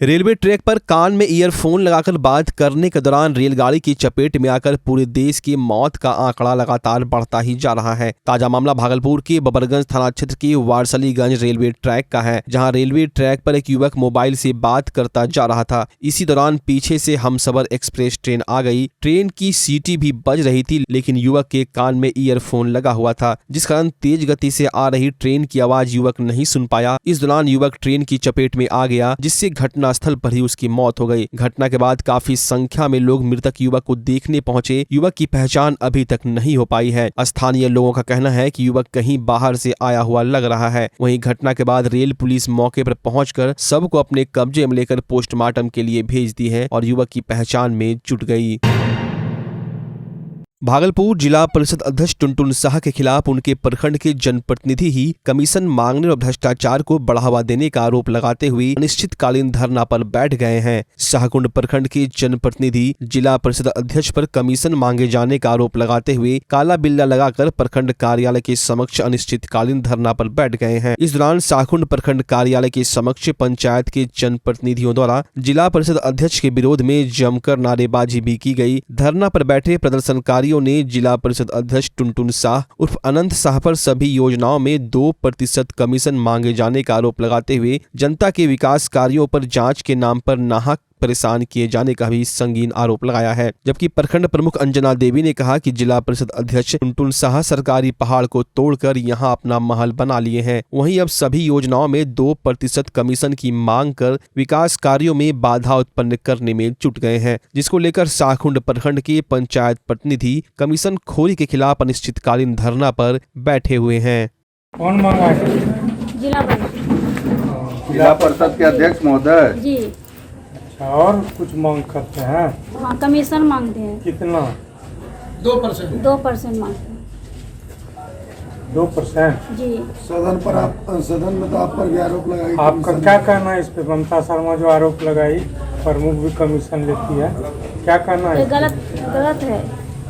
Railway track पर कान में earphone लगाकर बात करने के दौरान रेलगाड़ी की चपेट में आकर पूरे देश की मौत का आंकड़ा लगातार बढ़ता ही जा रहा है। ताजा मामला भागलपुर के बबरगंज थाना क्षेत्र के वारसलीगंज रेलवे ट्रैक का है, जहां रेलवे ट्रैक पर एक युवक मोबाइल से बात करता जा रहा था। इसी दौरान पीछे से हमसफर एक्सप्रेस ट्रेन आ गई। ट्रेन की सीटी भी बज रही थी, लेकिन युवक के कान में ईयरफोन लगा हुआ था, जिस कारण तेज गति से आ रही ट्रेन की आवाज युवक नहीं सुन पाया। इस दौरान युवक ट्रेन की चपेट में आ गया, जिससे घटनास्थल पर ही उसकी मौत हो गई। घटना के बाद काफी संख्या में लोग मृतक युवक को देखने पहुंचे। युवक की पहचान अभी तक नहीं हो पाई है। स्थानीय लोगों का कहना है कि युवक कहीं बाहर से आया हुआ लग रहा है। वहीं घटना के बाद रेल पुलिस मौके पर पहुंचकर शव को अपने कब्जे में लेकर पोस्टमार्टम के लिए भेज दी है और युवक की पहचान में जुट गई। भागलपुर जिला परिषद अध्यक्ष टुनटुन साह के खिलाफ उनके प्रखंड के जनप्रतिनिधि ही कमीशन मांगने और भ्रष्टाचार को बढ़ावा देने का आरोप लगाते हुए अनिश्चितकालीन धरना पर बैठ गए हैं। शाहकुंड प्रखंड के जनप्रतिनिधि जिला परिषद अध्यक्ष पर कमीशन मांगे जाने का आरोप लगाते हुए काला बिल्ला लगाकर प्रखंड कार्यालय के समक्ष अनिश्चितकालीन धरना पर बैठ गए हैं। इस दौरान शाहकुंड प्रखंड कार्यालय के समक्ष पंचायत के जनप्रतिनिधियों द्वारा जिला परिषद अध्यक्ष के विरोध में जमकर नारेबाजी भी की गई। धरना पर बैठे प्रदर्शनकारियों ने जिला परिषद अध्यक्ष टुनटुन साह उर्फ अनंत साह पर सभी योजनाओं में 2% कमीशन मांगे जाने का आरोप लगाते हुए जनता के विकास कार्यों पर जांच के नाम पर नाहक परेशान किए जाने का भी संगीन आरोप लगाया है। जबकि प्रखंड प्रमुख अंजना देवी ने कहा कि जिला परिषद अध्यक्ष टुनटुन साह सरकारी पहाड़ को तोड़कर यहां अपना महल बना लिए हैं। वहीं अब सभी योजनाओं में 2% कमीशन की मांग कर विकास कार्यों में बाधा उत्पन्न करने में जुट गए हैं, जिसको लेकर शाहकुंड प्रखंड के पंचायत प्रतिनिधि कमीशन खोरी के खिलाफ अनिश्चितकालीन धरना पर बैठे हुए हैं। कौन मांगा है? जिला परिषद के अध्यक्ष महोदय जी। और कुछ मांग करते हैं? हाँ, कमीशन मांगते हैं। कितना? 2% मांगते हैं। 2%? जी। सदन में तो आप पर भी आरोप लगाई। आपका क्या कहना है इस पे? ममता शर्मा जो आरोप लगाई प्रमुख भी कमीशन लेती है, क्या कहना है? ये गलत है।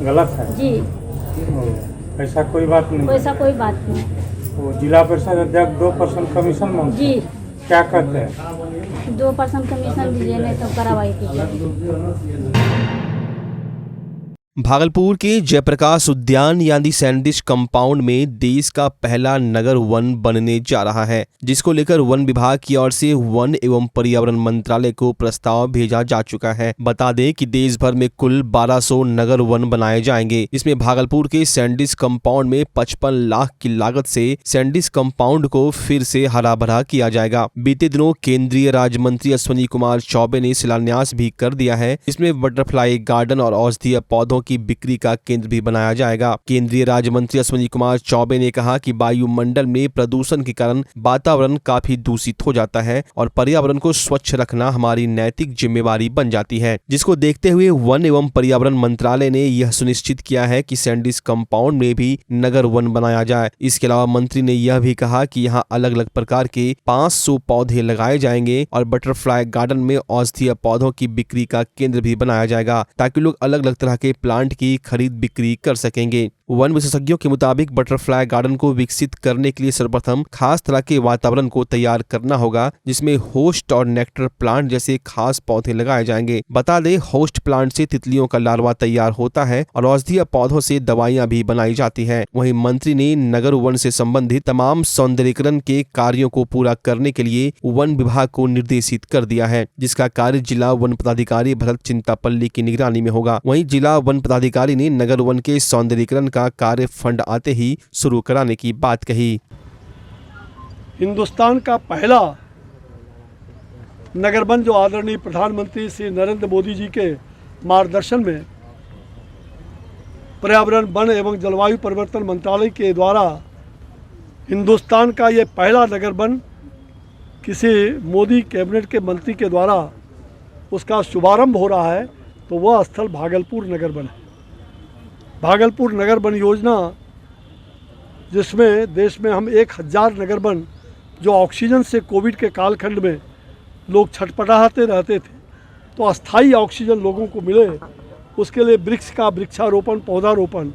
गलत है जी। ऐसा कोई बात नहीं। वैसा कोई बात नहीं। वो जिला परिषद अध्यक्ष 2% कमीशन मांगते जी। क्या कहते हैं? 2% कमीशन दीजिए, नहीं तो कार्रवाई कीजिए। भागलपुर के जयप्रकाश उद्यान यानी सैंडिश कंपाउंड में देश का पहला नगर वन बनने जा रहा है, जिसको लेकर वन विभाग की ओर से वन एवं पर्यावरण मंत्रालय को प्रस्ताव भेजा जा चुका है। बता दें कि देश भर में कुल 1200 नगर वन बनाए जाएंगे। इसमें भागलपुर के सैंडिश कंपाउंड में 55 लाख की लागत से सैंडिश कंपाउंड को फिर से हरा भरा किया जाएगा। बीते दिनों केंद्रीय राज्य मंत्री अश्विनी कुमार चौबे ने शिलान्यास भी कर दिया है। इसमें बटरफ्लाई गार्डन और औषधीय पौधों की बिक्री का केंद्र भी बनाया जाएगा। केंद्रीय राज्य मंत्री अश्विनी कुमार चौबे ने कहा कि वायुमंडल में प्रदूषण के कारण वातावरण काफी दूषित हो जाता है और पर्यावरण को स्वच्छ रखना हमारी नैतिक जिम्मेवारी बन जाती है, जिसको देखते हुए वन एवं पर्यावरण मंत्रालय ने यह सुनिश्चित किया है कि सैंडिश कंपाउंड में भी नगर वन बनाया जाए। इसके अलावा मंत्री ने यह भी कहा कि यहाँ अलग अलग प्रकार के 500 पौधे लगाए जाएंगे और बटरफ्लाई गार्डन में औषधीय पौधों की बिक्री का केंद्र भी बनाया जाएगा, ताकि लोग अलग अलग तरह के प्लांट की खरीद बिक्री कर सकेंगे। वन विशेषज्ञों के मुताबिक बटरफ्लाई गार्डन को विकसित करने के लिए सर्वप्रथम खास तरह के वातावरण को तैयार करना होगा, जिसमें होस्ट और नेक्टर प्लांट जैसे खास पौधे लगाए जाएंगे। बता दें, होस्ट प्लांट से तितलियों का लार्वा तैयार होता है और औषधीय पौधों से दवाइयां भी बनाई जाती है। वहीं मंत्री ने नगर वन से संबंधित तमाम सौंदर्यीकरण के कार्यों को पूरा करने के लिए वन विभाग को निर्देशित कर दिया है, जिसका कार्य जिला वन पदाधिकारी भरत चिंतापल्ली की निगरानी में होगा। वहीं जिला वन पदाधिकारी ने नगर वन के सौंदर्यीकरण का कार्य फंड आते ही शुरू कराने की बात कही। हिंदुस्तान का पहला नगर वन जो आदरणीय प्रधानमंत्री श्री नरेंद्र मोदी जी के मार्गदर्शन में पर्यावरण, वन एवं जलवायु परिवर्तन मंत्रालय के द्वारा हिंदुस्तान का ये पहला नगर वन किसी मोदी कैबिनेट के मंत्री के द्वारा उसका शुभारंभ हो रहा है, तो वह स्थल भागलपुर नगर वन है। भागलपुर नगर वन योजना, जिसमें देश में हम 1000 नगर वन जो ऑक्सीजन से कोविड के कालखंड में लोग छटपटाते रहते थे, तो अस्थाई ऑक्सीजन लोगों को मिले, उसके लिए वृक्ष का वृक्षारोपण, पौधारोपण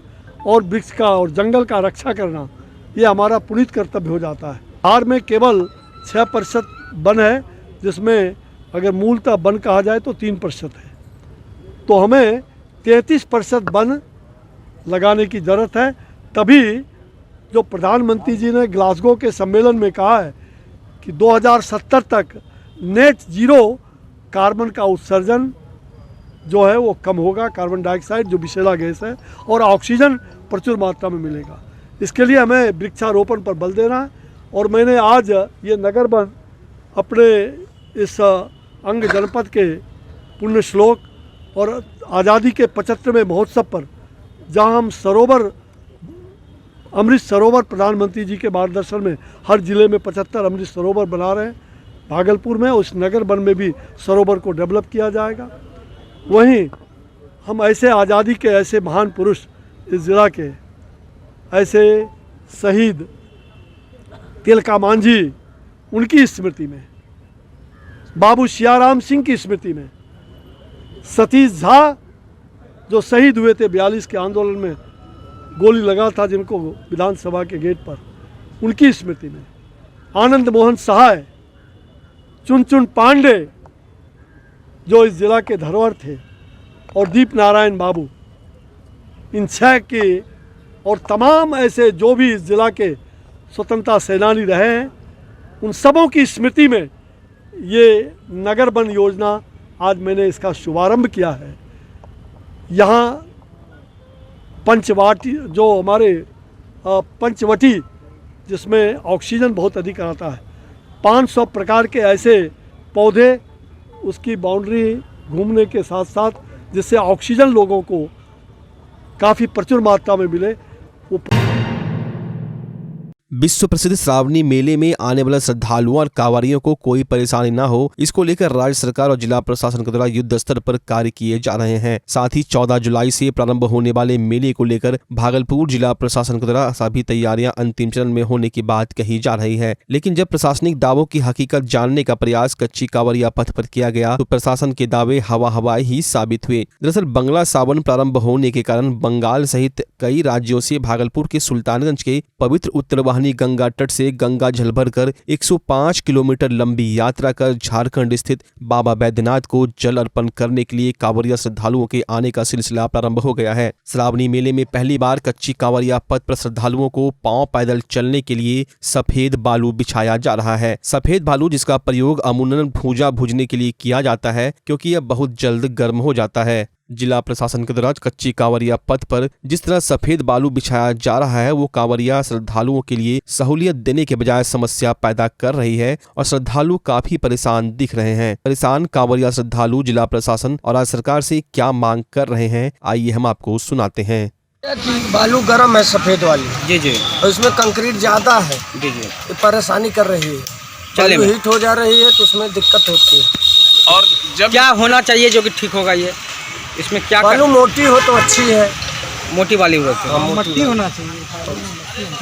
और वृक्ष का और जंगल का रक्षा करना, ये हमारा पुनीत कर्तव्य हो जाता है। बिहार में केवल 6% वन है, जिसमें अगर मूलतः वन कहा जाए तो 3% है। तो हमें 33% वन लगाने की ज़रूरत है। तभी जो प्रधानमंत्री जी ने ग्लासगो के सम्मेलन में कहा है कि 2070 तक नेट ज़ीरो कार्बन का उत्सर्जन जो है वो कम होगा, कार्बन डाइऑक्साइड जो विषैला गैस है, और ऑक्सीजन प्रचुर मात्रा में मिलेगा। इसके लिए हमें वृक्षारोपण पर बल देना है। और मैंने आज ये नगर वन अपने इस अंग जनपद के पुण्य श्लोक और आज़ादी के 75वें महोत्सव पर, जहां हम सरोवर, अमृत सरोवर प्रधानमंत्री जी के मार्गदर्शन में हर ज़िले में 75 अमृत सरोवर बना रहे हैं। भागलपुर में उस नगर वन में भी सरोवर को डेवलप किया जाएगा। वहीं हम ऐसे आज़ादी के ऐसे महान पुरुष इस ज़िला के, ऐसे शहीद तिलका मांझी, उनकी स्मृति में, बाबू सियाराम सिंह की स्मृति में, सतीश झा जो शहीद हुए थे 42 के आंदोलन में, गोली लगा था जिनको विधानसभा के गेट पर, उनकी स्मृति में, आनंद मोहन सहाय, चुन पांडे जो इस जिला के धरोहर थे, और दीप नारायण बाबू, इन 6 के और तमाम ऐसे जो भी इस जिला के स्वतंत्रता सेनानी रहे हैं, उन सबों की स्मृति में ये नगर वन योजना आज मैंने इसका शुभारंभ किया है। यहाँ पंचवाटी जो हमारे पंचवटी, जिसमें ऑक्सीजन बहुत अधिक आता है, 500 प्रकार के ऐसे पौधे उसकी बाउंड्री घूमने के साथ साथ, जिससे ऑक्सीजन लोगों को काफ़ी प्रचुर मात्रा में मिले। वो विश्व प्रसिद्ध श्रावणी मेले में आने वाले श्रद्धालुओं और कांवरियों को कोई परेशानी न हो, इसको लेकर राज्य सरकार और जिला प्रशासन के द्वारा युद्ध स्तर पर कार्य किए जा रहे हैं। साथ ही 14 जुलाई से प्रारंभ होने वाले मेले को लेकर भागलपुर जिला प्रशासन के द्वारा सभी तैयारियां अंतिम चरण में होने की बात कही जा रही है। लेकिन जब प्रशासनिक दावों की हकीकत जानने का प्रयास कच्ची कांवरिया पथ पर किया गया तो प्रशासन के दावे हवाई ही साबित हुए। दरअसल बंगला सावन प्रारंभ होने के कारण बंगाल सहित कई राज्यों से भागलपुर के सुल्तानगंज के पवित्र उत्तरवाहिनी गंगा तट से गंगा जल भरकर 105 किलोमीटर लंबी यात्रा कर झारखंड स्थित बाबा बैद्यनाथ को जल अर्पण करने के लिए कांवरिया श्रद्धालुओं के आने का सिलसिला प्रारंभ हो गया है। श्रावणी मेले में पहली बार कच्ची कांवरिया पथ पर श्रद्धालुओं को पांव पैदल चलने के लिए सफेद बालू बिछाया जा रहा है। सफेद बालू जिसका प्रयोग अमूमन भूजा भूजने के लिए किया जाता है, क्योंकि यह बहुत जल्द गर्म हो जाता है। जिला प्रशासन के द्वारा कच्ची कांवरिया पथ पर जिस तरह सफेद बालू बिछाया जा रहा है, वो कांवरिया श्रद्धालुओं के लिए सहूलियत देने के बजाय समस्या पैदा कर रही है और श्रद्धालु काफी परेशान दिख रहे हैं। परेशान कांवरिया श्रद्धालु जिला प्रशासन और राज्य सरकार से क्या मांग कर रहे हैं, आइए हम आपको सुनाते हैं। बालू गर्म है सफेद वाली, जी जी, और इसमें कंक्रीट ज्यादा है, जी जी, ये परेशानी कर रही है, चले बालू हीट हो जा रही है तो उसमें दिक्कत होती है। और जब क्या होना चाहिए जो कि ठीक होगा, ये इसमें क्या बालू मोटी हो तो अच्छी है, मोटी वाली मट्टी होना चाहिए।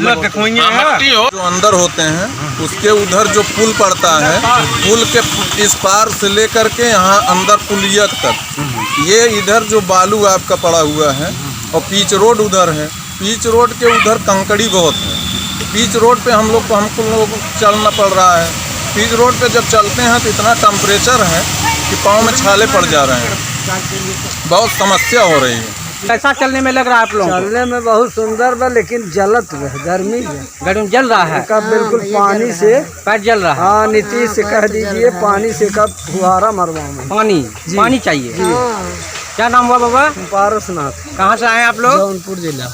मट्टी हो जो अंदर होते हैं उसके उधर जो पुल पड़ता है, पुल के इस पार से लेकर के यहाँ अंदर पुलियत तक, ये इधर जो बालू आपका पड़ा हुआ है, और पीच रोड उधर है, पीच रोड के उधर कंकड़ी बहुत है। पीच रोड पे हमको चलना पड़ रहा है। पीच रोड पे जब चलते हैं तो इतना टेम्परेचर है कि पाँव में छाले पड़ जा रहे हैं, बहुत समस्या हो रही है। कैसा चलने में लग रहा है आप लोगों को? चलने में बहुत सुंदर बा, लेकिन जलत है, गर्मी है, गर्मी जल रहा है, का बिल्कुल पानी से पैर जल रहा है। हाँ, नीतीश से कह दीजिए पानी से कब फुहारा मरवाऊं। पानी चाहिए। क्या नाम हुआ बाबा? पारसनाथ। कहाँ से आए आप लोग? जौनपुर जिला।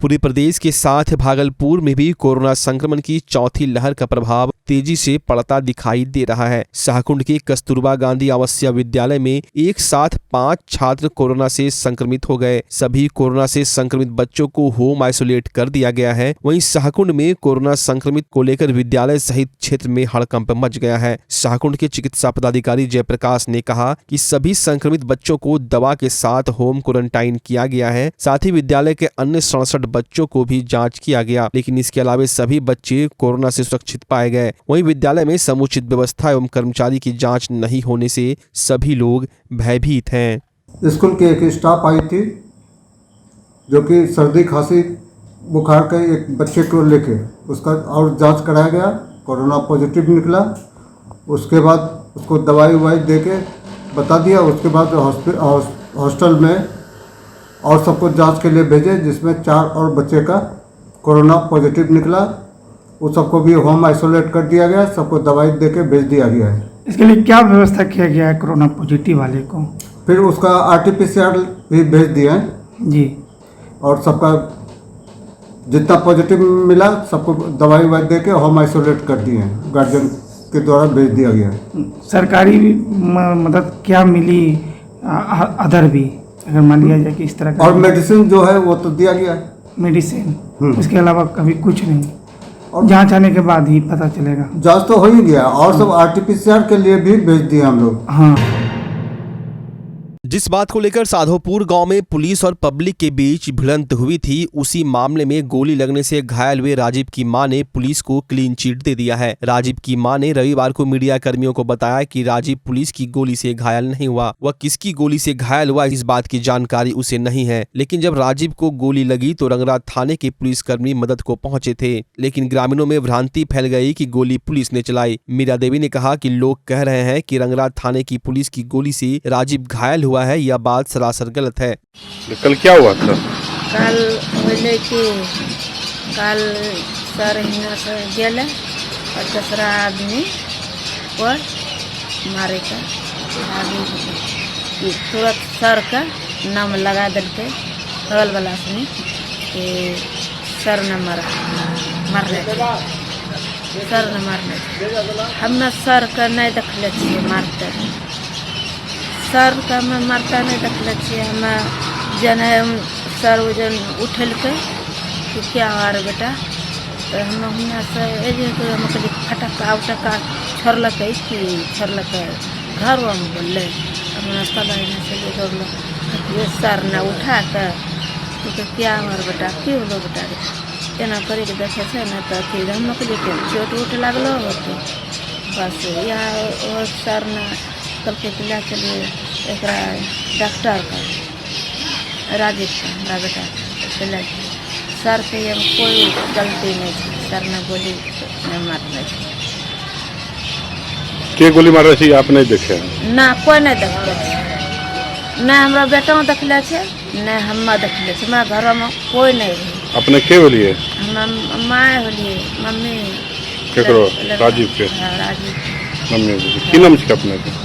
पूरे प्रदेश के साथ भागलपुर में भी कोरोना संक्रमण की चौथी लहर का प्रभाव तेजी से पड़ता दिखाई दे रहा है। शाहकुंड के कस्तूरबा गांधी आवासीय विद्यालय में एक साथ 5 छात्र कोरोना से संक्रमित हो गए। सभी कोरोना से संक्रमित बच्चों को होम आइसोलेट कर दिया गया है। वहीं शाहकुंड में कोरोना संक्रमित को लेकर विद्यालय सहित क्षेत्र में हड़कंप मच गया है। शाहकुंड के चिकित्सा पदाधिकारी जयप्रकाश ने कहा कि सभी संक्रमित बच्चों को दवा के साथ होम क्वारंटाइन किया गया है। साथ ही विद्यालय के अन्य 67 बच्चों को भी जांच किया गया, लेकिन इसके अलावा सभी बच्चे कोरोना से सुरक्षित पाए गए। वहीं विद्यालय में समुचित व्यवस्था एवं कर्मचारी की जांच नहीं होने से सभी लोग भयभीत हैं। स्कूल की एक स्टाफ आई थी जो कि सर्दी खांसी बुखार के एक बच्चे को लेके उसका और जांच कराया गया, कोरोना पॉजिटिव निकला। उसके बाद उसको दवाई ववाई दे के बता दिया। उसके बाद हॉस्टल में और सबको जांच के लिए भेजे, जिसमें 4 और बच्चे का कोरोना पॉजिटिव निकला। वो सबको भी होम आइसोलेट कर दिया गया, सबको दवाई दे के भेज दिया गया है। इसके लिए क्या व्यवस्था किया गया है कोरोना पॉजिटिव वाले को? फिर उसका RT-PCR भी भेज दिया है जी। और सबका जितना पॉजिटिव मिला सबको दवाई ववाई दे के होम आइसोलेट कर दिए हैं, गार्जियन के द्वारा भेज दिया गया है। सरकारी मदद क्या मिली अदर भी, अगर मान लिया जाए कि इस तरह का? और मेडिसिन जो है वो तो दिया गया है। मेडिसिन, इसके अलावा कभी कुछ नहीं? और जांच आने के बाद ही पता चलेगा? जांच तो हो ही गया और सब RT-PCR के लिए भी भेज दिए हम लोग। हाँ। जिस बात को लेकर साधोपुर गांव में पुलिस और पब्लिक के बीच भिड़ंत हुई थी, उसी मामले में गोली लगने से घायल हुए राजीव की मां ने पुलिस को क्लीन चिट दे दिया है। राजीव की मां ने रविवार को मीडिया कर्मियों को बताया कि राजीव पुलिस की गोली से घायल नहीं हुआ। वह किसकी गोली से घायल हुआ इस बात की जानकारी उसे नहीं है, लेकिन जब राजीव को गोली लगी तो रंगरा थाने के पुलिसकर्मी मदद को पहुंचे थे, लेकिन ग्रामीणों में भ्रांति फैल गई कि गोली पुलिस ने चलाई। मीरा देवी ने कहा कि लोग कह रहे हैं कि रंगरा थाने की पुलिस की गोली से राजीव घायल हुआ है, यह बात सरासर गलत है। कल क्या हुआ था? कल बोले कि कल सर हिना से गेले और दूसरा आदमी पर मारे का आदमी तुरंत सर का नाम लगा दिलके बगल वाला आदमी कि सर न मारने सर न मारने। हमने सर का नहीं देखले छिए मारते, सर का मैं मारता नहीं देखले छिए। हमें जन सर वजन उठल के कि क्या हुआ रे बेटा, तो हम हुआ से हम फटक्का उटक्का छोड़लक कि छोड़लक घर में बोल नाश्ता लाने से दौड़ल सर ने उठा कर तो क्या हुआ रे बेटा, क्यों बोलो बेटा एना करे देखे से ना तो फिर हम चोट उठ लगल होते बस यहाँ सर ने कल के पिला चलिए एक डॉक्टर का राजीव का बेटा पिला सर के कोई गलती नहीं थी, सर ने गोली नहीं मारने के गोली मार रही आप नहीं देखे? ना कोई नहीं देखले, ना हमारा बेटा देखले छे ना हम देखले छे, हमारा घर में कोई नहीं रही। अपने के बोलिए? हम माँ बोलिए मम्मी केकरो राजीव के? हाँ, राजीव मम्मी की नाम छे अपने के?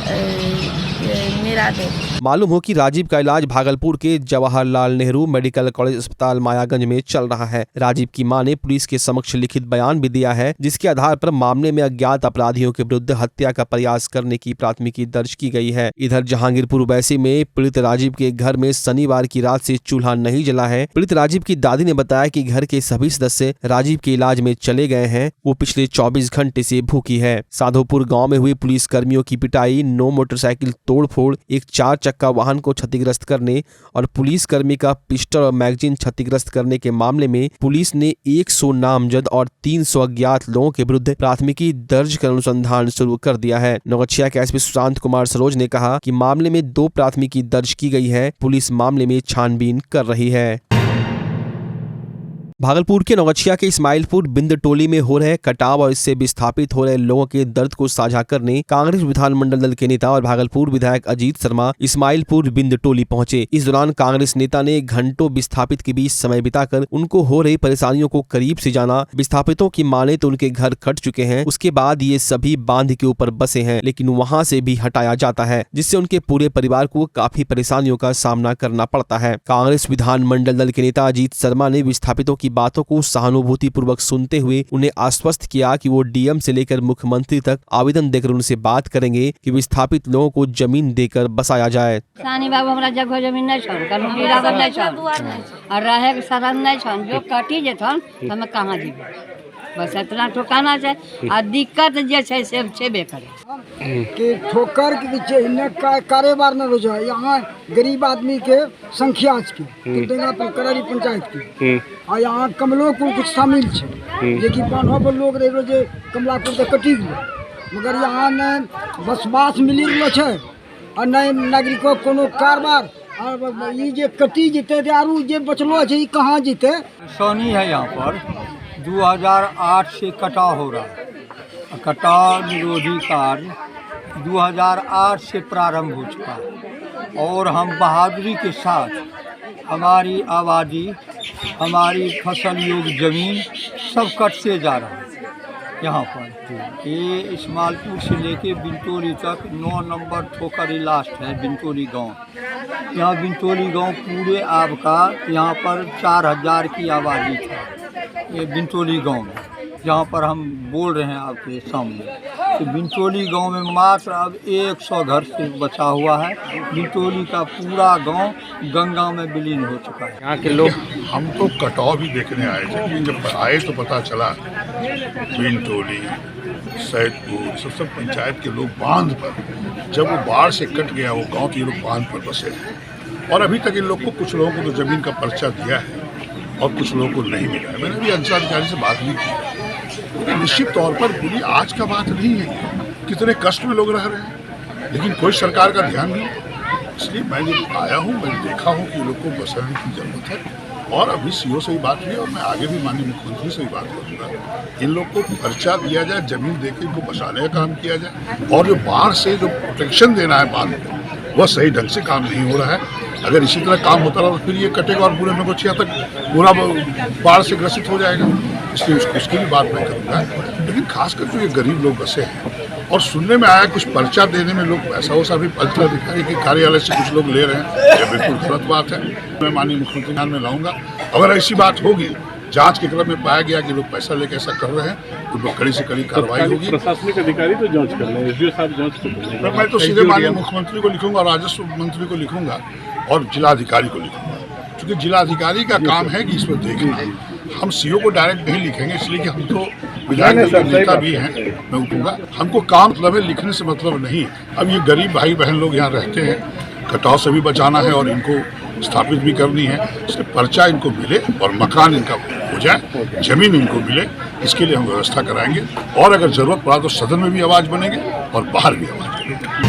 मीरा देवी। मालूम हो कि राजीव का इलाज भागलपुर के जवाहरलाल नेहरू मेडिकल कॉलेज अस्पताल मायागंज में चल रहा है। राजीव की मां ने पुलिस के समक्ष लिखित बयान भी दिया है, जिसके आधार पर मामले में अज्ञात अपराधियों के विरुद्ध हत्या का प्रयास करने की प्राथमिकी दर्ज की गई है। इधर जहांगीरपुर वैसी में पीड़ित राजीव के घर में शनिवार की रात से चूल्हा नहीं जला है। पीड़ित राजीव की दादी ने बताया कि घर के सभी सदस्य राजीव के इलाज में चले गए हैं, वो पिछले 24 घंटे से भूखी है। साधोपुर गाँव में हुई पुलिस कर्मियों की पिटाई, 9 मोटरसाइकिल तोड़फोड़, एक 4 चक्का वाहन को क्षतिग्रस्त करने और पुलिस कर्मी का पिस्टल और मैगजीन क्षतिग्रस्त करने के मामले में पुलिस ने 100 नामजद और 300 अज्ञात लोगों के विरुद्ध प्राथमिकी दर्ज कर अनुसंधान शुरू कर दिया है। नौगछिया के एसपी सुशांत कुमार सरोज ने कहा कि मामले में 2 प्राथमिकी दर्ज की गई है, पुलिस मामले में छानबीन कर रही है। भागलपुर के नौगछिया के इस्माइलपुर बिंद टोली में हो रहे कटाव और इससे विस्थापित हो रहे लोगों के दर्द को साझा करने कांग्रेस विधानमंडल दल के नेता और भागलपुर विधायक अजीत शर्मा इस्माइलपुर बिंद टोली पहुंचे। इस दौरान कांग्रेस नेता ने घंटों विस्थापित के बीच समय बिताकर उनको हो रही परेशानियों को करीब से जाना। विस्थापितों की माने तो उनके घर कट चुके हैं, उसके बाद ये सभी बांध के ऊपर बसे हैं, लेकिन वहाँ से भी हटाया जाता है, जिससे उनके पूरे परिवार को काफी परेशानियों का सामना करना पड़ता है। कांग्रेस विधानमंडल दल के नेता अजीत शर्मा ने विस्थापितों की बातों को सहानुभूति पूर्वक सुनते हुए उन्हें आश्वस्त किया कि वो डीएम से लेकर मुख्यमंत्री तक आवेदन देकर उनसे बात करेंगे कि विस्थापित लोगों को जमीन देकर बसाया जाए। सानी बाबू हमरा जगह जमीन नहीं छोड़ कर गिरावल नहीं छोड़ और रहे के साधन नहीं छोड़ जो काटी जेथन हम कहां जीबे, बस इतना ठोकाना चाहिए। आ दिक्कत जे छै से छेबे करे कि ठोकर के पीछे इन्ने कारोबार न रोज यहाँ गरीब आदमी के संख्या की करारी पंचायत की आ यहाँ कमलो कुछ शामिल है, जे कि बान्हो लोग रहे जे कमलापुर से कटी गए, मगर यहाँ न बसवास मिली गलो है और न नागरिकों कोनो कारबार और ये जे कटी जीते आरू जे बचलो है कहाँ जीते। सोनी है यहाँ पर 2008 से कटाव हो रहा है, कटाव निरोधी कार्य 2008 से प्रारंभ हो चुका है और हम बहादुरी के साथ हमारी आबादी, हमारी फसल योग्य ज़मीन सब कटते जा रहा है। यहाँ पर ये इस्माइलपुर से लेके बिंटोली तक 9 नंबर ठोकरी लास्ट है बिंटोली गांव। यहाँ बिंटोली गांव पूरे आपका यहाँ पर 4000 की आबादी था ये बिंटोली गांव में, जहाँ पर हम बोल रहे हैं आपके सामने। तो बिंटोली गांव में मात्र अब 100 घर से बचा हुआ है। बिंटोली का पूरा गांव गंगा में विलीन हो चुका है। यहाँ के लोग हम तो कटाव भी देखने आए थे, लेकिन जब आए तो पता चला बिंटोली, सैदपुर सब पंचायत के लोग बांध पर, जब वो बाढ़ से कट गया वो गाँव के लोग बांध पर बसे हैं। और अभी तक इन लोग को, कुछ लोगों को तो ज़मीन का पर्चा दिया है और कुछ लोगों को नहीं मिला है। मैंने भी अंचलाधिकारी से बात भी की। निश्चित तौर पर पूरी आज का बात नहीं है, कितने कष्ट में लोग रह रहे हैं, लेकिन कोई सरकार का ध्यान नहीं। इसलिए मैं जब आया हूँ, मैंने देखा हूँ कि लोग को बसाने की ज़रूरत है। और अभी सीओ से ही बात हुई और मैं आगे भी माननीय मुख्यमंत्री से ही बात करूँगा। इन लोग को पर्चा दिया जाए, ज़मीन दे के इनको बसाने का काम किया जाए। और जो बाढ़ से जो प्रोटेक्शन देना है बाढ़ को, वह सही ढंग से काम नहीं हो रहा है। अगर इसी तरह काम होता रहा तो फिर ये कटेगा और पूरे नगोचिया तक पूरा बाढ़ से ग्रसित हो जाएगा। इसलिए उसकी भी बात मैं करूँगा। लेकिन खासकर जो ये गरीब लोग बसे हैं, और सुनने में आया कुछ पर्चा देने में लोग पैसा वैसा भी अंचलाधिकारी के कार्यालय से कुछ लोग ले रहे हैं, यह बिल्कुल गलत बात है। मैं माननीय मुख्यमंत्री ध्यान में लाऊंगा। अगर ऐसी बात होगी, जांच के क्रम में पाया गया कि लोग पैसा लेकर ऐसा कर रहे हैं, तो कड़ी से कड़ी कार्रवाई होगी। प्रशासनिक अधिकारी तो जांच कर रहे हैं, एसडीओ साहब जांच कर रहे हैं। मैं तो सीधे माननीय मुख्यमंत्री को लिखूंगा, राजस्व मंत्री को लिखूंगा और जिलाधिकारी को लिखूंगा, क्योंकि जिलाधिकारी का काम है कि इस पर देखें। हम सीओ को डायरेक्ट नहीं लिखेंगे, इसलिए कि हम तो विधायक नेता भी हैं। मैं उठूंगा, हमको काम मतलब है, लिखने से मतलब नहीं। अब ये गरीब भाई बहन लोग यहाँ रहते हैं, कटाव से भी बचाना है और इनको स्थापित भी करनी है। इसलिए पर्चा इनको मिले और मकान इनका हो जाए, जमीन इनको मिले, इसके लिए हम व्यवस्था कराएंगे। और अगर जरूरत पड़ा तो सदन में भी आवाज़ बनेंगे और बाहर भी आवाज़ बनेंगे।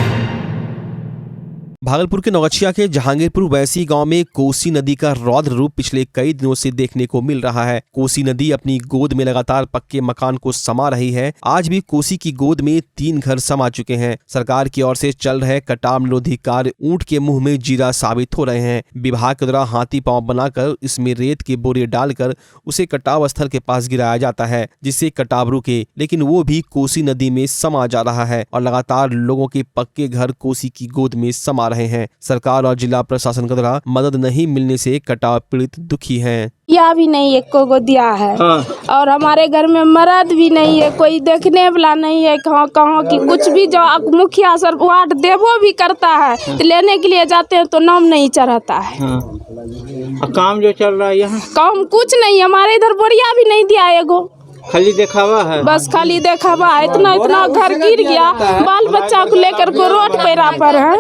भागलपुर के नौगछिया के जहांगीरपुर वैसी गांव में कोसी नदी का रौद्र रूप पिछले कई दिनों से देखने को मिल रहा है। कोसी नदी अपनी गोद में लगातार पक्के मकान को समा रही है। आज भी कोसी की गोद में 3 घर समा चुके हैं। सरकार की ओर से चल रहे कटाव निरोधी कार्य ऊंट के मुंह में जीरा साबित हो रहे हैं। विभाग के द्वारा हाथी पांव बनाकर इसमें रेत के बोरे डालकर उसे कटाव स्थल के पास गिराया जाता है, जिससे कटाव रुके, लेकिन वो भी कोसी नदी में समा जा रहा है और लगातार लोगों के पक्के घर कोसी की गोद में समा रहे हैं। सरकार और जिला प्रशासन के द्वारा मदद नहीं मिलने से कटाव पीड़ित दुखी हैं। या भी नहीं एक को दिया है। और हमारे घर में मर्द भी नहीं है, कोई देखने वाला नहीं है। कहाँ की कुछ भी जो मुखिया सर वार्ड देवो भी करता है तो लेने के लिए जाते हैं तो नाम नहीं चढ़ाता है। काम जो चल रहा है यहाँ, काम कुछ नहीं, हमारे इधर बोरिया भी नहीं दिया एगो, खाली दिखावा है, बस खाली दिखावा है। इतना घर गिर गया, बाल बच्चा को लेकर को रोड पैरा पर है,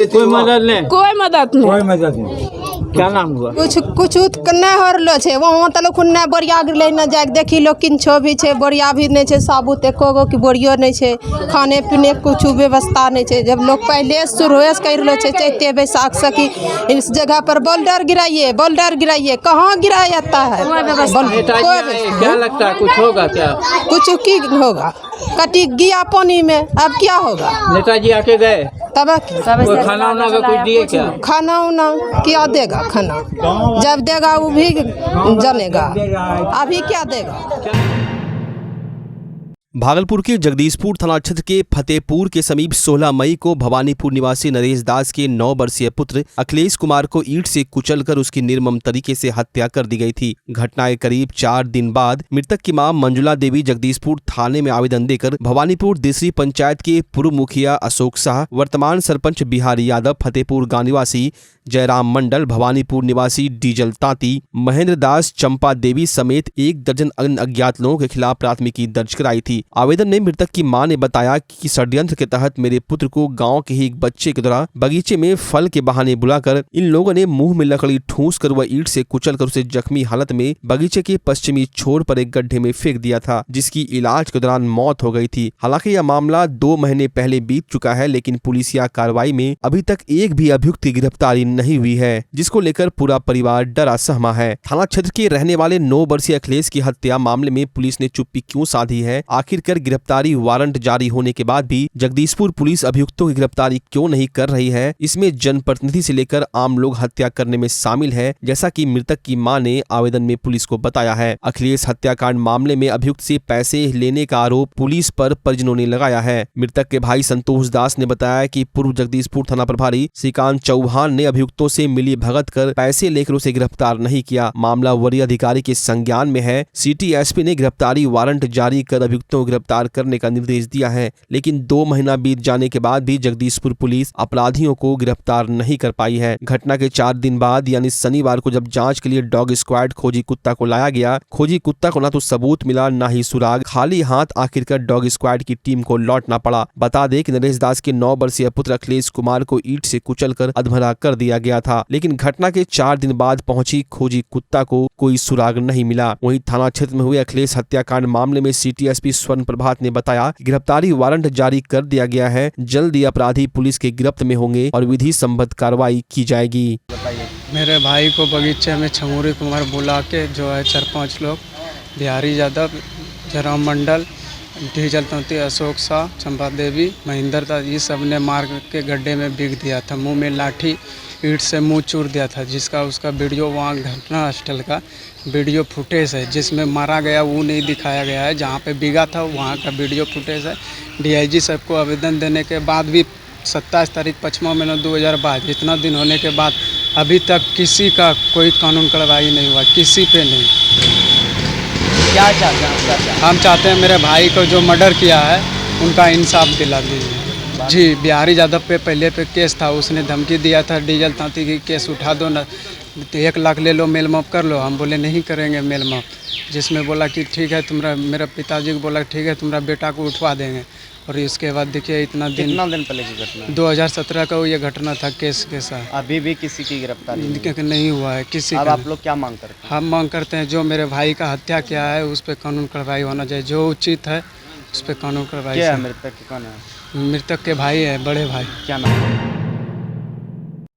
कोई मदद नहीं, कोई मदद नहीं। क्या नाम हुआ? कुछ नहीं हो रहा है। वहाँ तो लोग नहीं बोरिया गिरले न जाए देखी लोग किन्छो भी है, बोरिया भी नहीं है, साबुत एको गो की बोरियो नहीं है, खाने पीने कुछ व्यवस्था नहीं है। जब लोग पहले शुरू कर लो चैते बैसाख से कि इस जगह पर बोल्डर गिराइए, कहाँ गिराया जाता है? क्या लगता है कुछ होगा क्या? कुछ की होगा, कटी गया पानी में, अब क्या होगा? नेताजी आके गए तब खाना उना का कुछ दिए क्या? खाना उना क्या देगा? खाना जब देगा वो भी जानेगा, अभी क्या देगा? भागलपुर के जगदीशपुर थाना क्षेत्र के फतेहपुर के समीप 16 मई को भवानीपुर निवासी नरेश दास के 9 वर्षीय पुत्र अखिलेश कुमार को ईंट से कुचलकर उसकी निर्मम तरीके से हत्या कर दी गई थी। घटना के करीब 4 दिन बाद मृतक की मां मंजुला देवी जगदीशपुर थाने में आवेदन देकर भवानीपुर दूसरी पंचायत के पूर्व मुखिया अशोक शाह, वर्तमान सरपंच बिहारी यादव, फतेहपुर गांव निवासी जयराम मंडल, भवानीपुर निवासी डीजल तांती, महेंद्र दास, चंपा देवी समेत 1 दर्जन अन्य अज्ञात लोगों के खिलाफ प्राथमिकी दर्ज कराई थी। आवेदन में मृतक की मां ने बताया कि षड्यंत्र के तहत मेरे पुत्र को गांव के ही एक बच्चे के द्वारा बगीचे में फल के बहाने बुलाकर इन लोगों ने मुंह में लकड़ी ठूंस कर व ईंट से कुचलकर उसे जख्मी हालत में बगीचे के पश्चिमी छोर पर एक गड्ढे में फेंक दिया था, जिसकी इलाज के दौरान मौत हो गई थी। हालांकि यह मामला 2 महीने पहले बीत चुका है, लेकिन पुलिसिया कार्रवाई में अभी तक एक भी अभियुक्त की गिरफ्तारी नहीं हुई है, जिसको लेकर पूरा परिवार डरा सहमा है। थाना क्षेत्र के रहने वाले 9 वर्षीय अखिलेश की हत्या मामले में पुलिस ने चुप्पी क्यों साधी है, आखिर आखिरकार गिरफ्तारी वारंट जारी होने के बाद भी जगदीशपुर पुलिस अभियुक्तों की गिरफ्तारी क्यों नहीं कर रही है, इसमें जनप्रतिनिधि से लेकर आम लोग हत्या करने में शामिल है, जैसा कि मृतक की मां ने आवेदन में पुलिस को बताया है। अखिलेश हत्याकांड मामले में अभियुक्त से पैसे लेने का आरोप पुलिस पर परिजनों ने लगाया है। मृतक के भाई संतोष दास ने बताया कि पूर्व जगदीशपुर थाना प्रभारी श्रीकांत चौहान ने अभियुक्तों से मिली भगत कर पैसे लेकर उसे गिरफ्तार नहीं किया। मामला वरीय अधिकारी के संज्ञान में है। सिटी एसपी ने गिरफ्तारी वारंट जारी कर अभियुक्तों को गिरफ्तार करने का निर्देश दिया है, लेकिन 2 महीना बीत जाने के बाद भी जगदीशपुर पुलिस अपराधियों को गिरफ्तार नहीं कर पाई है। घटना के 4 दिन बाद यानी शनिवार को जब जांच के लिए डॉग स्क्वाड खोजी कुत्ता को लाया गया, खोजी कुत्ता को ना तो सबूत मिला ना ही सुराग, खाली हाथ आखिरकार डॉग स्क्वाड की टीम को लौटना पड़ा। बता दें कि नरेश दास के 9 वर्षीय पुत्र अखिलेश कुमार को ईंट से कुचलकर अधमरा कर दिया गया था, लेकिन घटना के 4 दिन बाद पहुंची खोजी कुत्ता को कोई सुराग नहीं मिला। वहीं थाना क्षेत्र में हुए अखिलेश हत्याकांड मामले में सिटी एसपी स्वर्ण प्रभात ने बताया, गिरफ्तारी वारंट जारी कर दिया गया है। जल्द ही अपराधी पुलिस के गिरफ्त में होंगे और विधि संबद्ध कार्रवाई की जाएगी। मेरे भाई को बगीचे में छमुरी कुमार बुला के जो है 4-5 लोग, बिहारी यादव, जयराम मंडल, डीजल तंती, अशोक शाह, चंपा देवी, महेंद्र दास, ये सब ने मार के गड्ढे में बिग दिया था। मुंह में लाठी ईंट से मुंह चूर दिया था, जिसका उसका वीडियो वहाँ घटना स्थल का वीडियो फुटेज है, जिसमें मारा गया वो नहीं दिखाया गया है, जहाँ पे बिगा था वहाँ का वीडियो फुटेज है। डीआईजी साहब को आवेदन देने के बाद भी 27 तारीख 5वां महीना 2022 इतना दिन होने के बाद अभी तक किसी का कोई कानून कार्रवाई नहीं हुआ, किसी पे नहीं। क्या चाहते हैं? हम चाहते हैं मेरे भाई को जो मर्डर किया है उनका इंसाफ दिला दीजिए। जी, बिहारी यादव पे पहले पे केस था, उसने धमकी दिया था डीजल तांती की केस उठा दो ना, 1 लाख ले लो, मेल माप कर लो। हम बोले नहीं करेंगे मेल माप, जिसमें बोला कि ठीक है तुम्हारा, मेरा पिताजी को बोला ठीक है तुम्हारा बेटा को उठवा देंगे। और इसके बाद देखिए कितना दिन पहले की घटना? 2017 का ये घटना था केस के साथ। अभी भी किसी की गिरफ्तारी नहीं हुआ है किसी अब का। आप लोग क्या मांग करते हैं? हम मांग करते हैं जो मेरे भाई का हत्या किया है उस पर कानून कार्रवाई होना चाहिए, जो उचित है उस पर कानून कार्रवाई। क्या है मृतक की, कौन है? मृतक के भाई है, बड़े भाई। क्या नाम है?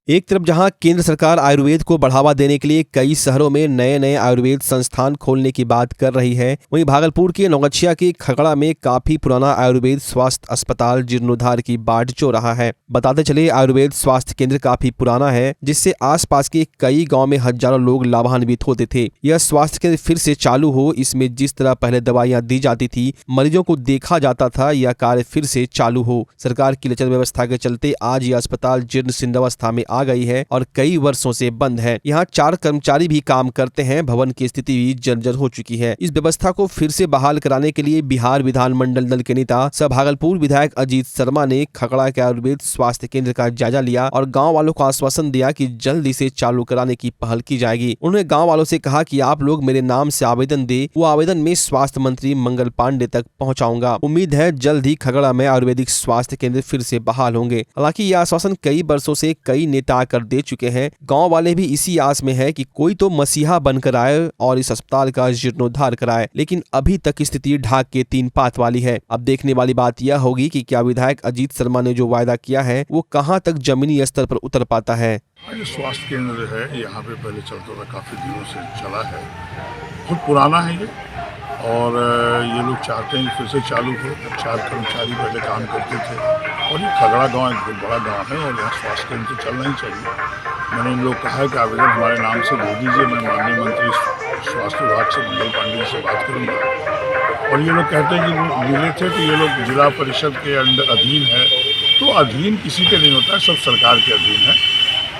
एक तरफ जहां केंद्र सरकार आयुर्वेद को बढ़ावा देने के लिए कई शहरों में नए नए आयुर्वेद संस्थान खोलने की बात कर रही है, वहीं भागलपुर के नौगछिया के खगड़ा में काफी पुराना आयुर्वेद स्वास्थ्य अस्पताल जीर्णोद्धार की बाट जो रहा है। बताते चले आयुर्वेद स्वास्थ्य केंद्र काफी पुराना है, जिससे आसपास के कई गांव में हजारों लोग लाभान्वित होते थे। यह स्वास्थ्य केंद्र फिर से चालू हो, इसमें जिस तरह पहले दवाइयां दी जाती थी, मरीजों को देखा जाता था, यह कार्य फिर से चालू हो। सरकार की लचर व्यवस्था के चलते आज यह अस्पताल जीर्ण शीर्णावस्था में आ गई है और कई वर्षों से बंद है। यहाँ 4 कर्मचारी भी काम करते हैं। भवन की स्थिति भी जर्जर हो चुकी है। इस व्यवस्था को फिर से बहाल कराने के लिए बिहार विधानमंडल दल के नेता सह भागलपुर विधायक अजीत शर्मा ने खगड़ा के आयुर्वेद स्वास्थ्य केंद्र का जायजा लिया और गाँव वालों को आश्वासन दिया कि जल्द इसे चालू कराने की पहल की जाएगी। उन्होंने गाँव वालों से कहा कि आप लोग मेरे नाम से आवेदन दे, वो आवेदन में स्वास्थ्य मंत्री मंगल पांडे तक पहुँचाऊंगा। उम्मीद है जल्द ही खगड़ा में आयुर्वेदिक स्वास्थ्य केंद्र फिर से बहाल होंगे। हालांकि यह आश्वासन कई वर्षों से कई नेता आकर दे चुके हैं। गांव वाले भी इसी आस में है कि कोई तो मसीहा बनकर आए और इस अस्पताल का जीर्णोद्धार कराए, लेकिन अभी तक स्थिति ढाक के 3 पात वाली है। अब देखने वाली बात यह होगी कि क्या विधायक अजीत शर्मा ने जो वायदा किया है वो कहां तक जमीनी स्तर पर उतर पाता है। स्वास्थ्य केंद्र है यहाँ पे पहले चलता था, काफी दिनों से चला है, बहुत पुराना है ये, और ये लोग चाहते हैं फिर से चालू हो। 4 कर्मचारी पहले काम करते थे और ये खगड़ा गांव एक बहुत बड़ा गांव है और यहाँ स्वास्थ्य केंद्र तो चलना ही चाहिए। मैंने इन लोग कहा है कि आवेदन हमारे नाम से दे दीजिए, मैं माननीय मंत्री स्वास्थ्य विभाग से मंगल पांडे जी से बात करूँगा। और ये लोग कहते हैं कि मिले थे कि ये लोग जिला परिषद के अंदर अधीन है, तो अधीन किसी के नहीं होता है, सब सरकार के अधीन है।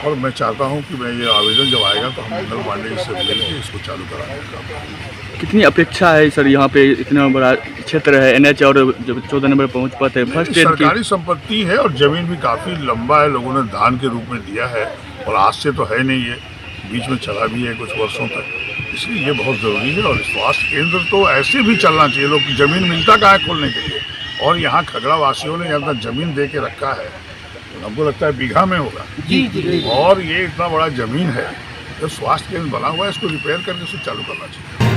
और मैं चाहता हूं कि मैं ये आवेदन जब आएगा तो हम मंगल पांडे जी से मिल के इसको चालू कराने का। कितनी अपेक्षा है सर, यहाँ पे इतना बड़ा क्षेत्र है, NH और जब 14 नंबर पहुँच पाते हैं, फर्स्ट सरकारी संपत्ति है और जमीन भी काफ़ी लंबा है, लोगों ने दान के रूप में दिया है और आज से तो है नहीं, ये बीच में चला भी है कुछ वर्षों तक, इसलिए ये बहुत ज़रूरी है। और स्वास्थ्य केंद्र तो ऐसे भी चलना चाहिए, लोग की ज़मीन मिलता कहाँ है खोलने के लिए, और यहाँ खगड़ा वासियों ने यहाँ ज़मीन दे के रखा है, हमको लगता है बीघा में होगा जी। और ये इतना बड़ा ज़मीन है, तो स्वास्थ्य केंद्र बना हुआ है, इसको रिपेयर करके इसको चालू करना चाहिए।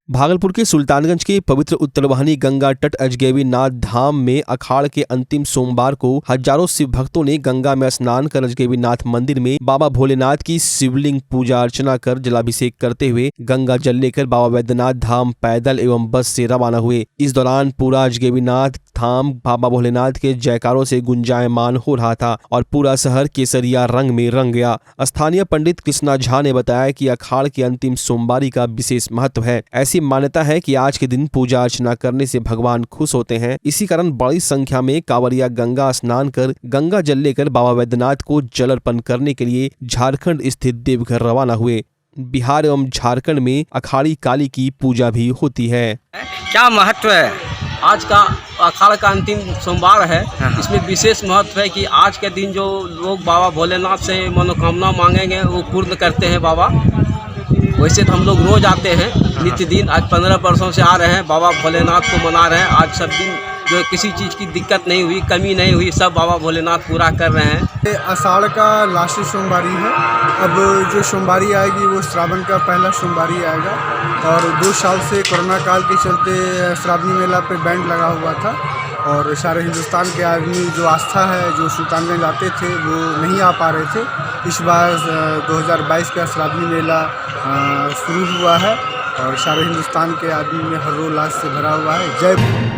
भागलपुर के सुल्तानगंज के पवित्र उत्तरवाहिनी गंगा तट अजगैबी नाथ धाम में अखाड़ के अंतिम सोमवार को हजारों शिव भक्तों ने गंगा में स्नान कर अजगैबी नाथ मंदिर में बाबा भोलेनाथ की शिवलिंग पूजा अर्चना कर जलाभिषेक करते हुए गंगा जल लेकर बाबा वैद्यनाथ धाम पैदल एवं बस से रवाना हुए। इस दौरान पूरा अजगैबी नाथ धाम बाबा भोलेनाथ के जयकारों से गुंजायमान हो रहा था और पूरा शहर केसरिया रंग में रंग गया। स्थानीय पंडित कृष्णा झा ने बताया कि अखाड़ के अंतिम सोमवारी का विशेष महत्व है। ऐसी मान्यता है कि आज के दिन पूजा अर्चना करने से भगवान खुश होते हैं। इसी कारण बड़ी संख्या में कांवरिया गंगा स्नान कर गंगा जल लेकर बाबा वैद्यनाथ को जल अर्पण करने के लिए झारखंड स्थित देवघर रवाना हुए। बिहार एवं झारखंड में अखाड़ी काली की पूजा भी होती है। क्या महत्व है? आज का अखाड़ का अंतिम सोमवार है। इसमें विशेष महत्व है कि आज के दिन जो लोग बाबा भोलेनाथ से मनोकामना मांगेंगे वो पूर्ण करते हैं बाबा। वैसे तो हम लोग रोज आते हैं नित्य दिन, आज 15 वर्षों से आ रहे हैं, बाबा भोलेनाथ को मना रहे हैं। आज सब दिन जो किसी चीज़ की दिक्कत नहीं हुई, कमी नहीं हुई, सब बाबा भोलेनाथ पूरा कर रहे हैं। आषाढ़ का लास्ट सोमवारी है। अब जो सोमवारी आएगी वो श्रावण का पहला सोमवारी आएगा। और 2 साल से कोरोना काल के चलते श्रावणी मेला पे बैंड लगा हुआ था और सारे हिंदुस्तान के आदमी जो आस्था है जो सुल्तानगंज आते थे वो नहीं आ पा रहे थे। इस बार 2022 का श्रावणी मेला शुरू हुआ है और सारे हिंदुस्तान के आदमी में हर्षोल्लास से भरा हुआ है। जय